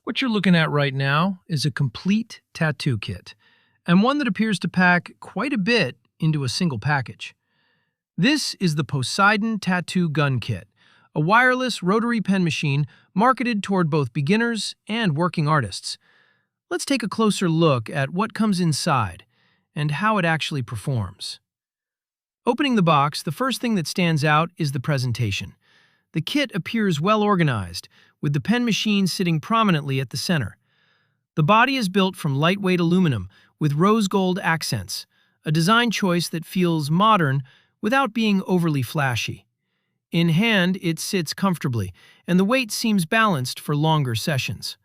What you're looking at right now is a complete tattoo kit, and one that appears to pack quite a bit into a single package. This is the Poseidon Tattoo Gun Kit, a wireless rotary pen machine marketed toward both beginners and working artists. Let's take a closer look at what comes inside and how it actually performs. Opening the box, the first thing that stands out is the presentation. The kit appears well organized, with the pen machine sitting prominently at the center. The body is built from lightweight aluminum with rose gold accents, a design choice that feels modern without being overly flashy. In hand, it sits comfortably, and the weight seems balanced for longer sessions.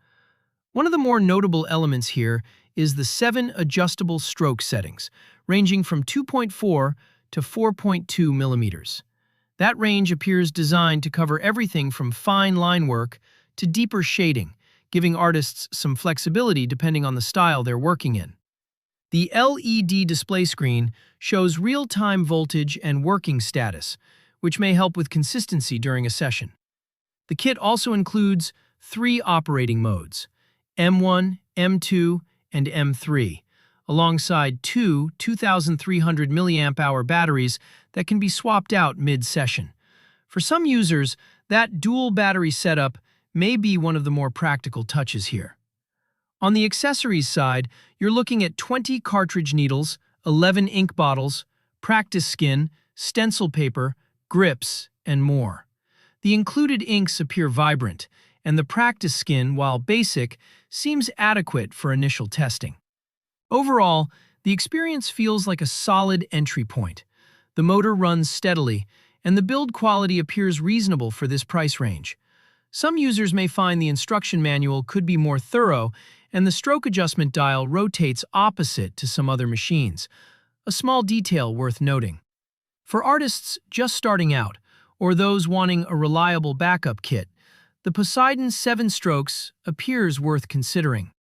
One of the more notable elements here is the 7 adjustable stroke settings, ranging from 2.4 to 4.2 millimeters. That range appears designed to cover everything from fine line work to deeper shading, giving artists some flexibility depending on the style they're working in. The LED display screen shows real-time voltage and working status, which may help with consistency during a session. The kit also includes 3 operating modes, M1, M2, and M3, alongside 2 2,300 mAh batteries that can be swapped out mid-session. For some users, that dual battery setup may be one of the more practical touches here. On the accessories side, you're looking at 20 cartridge needles, 11 ink bottles, practice skin, stencil paper, grips, and more. The included inks appear vibrant, and the practice skin, while basic, seems adequate for initial testing. Overall, the experience feels like a solid entry point. The motor runs steadily, and the build quality appears reasonable for this price range. Some users may find the instruction manual could be more thorough, and the stroke adjustment dial rotates opposite to some other machines, a small detail worth noting. For artists just starting out, or those wanting a reliable backup kit, the Poseidon 7 strokes appears worth considering.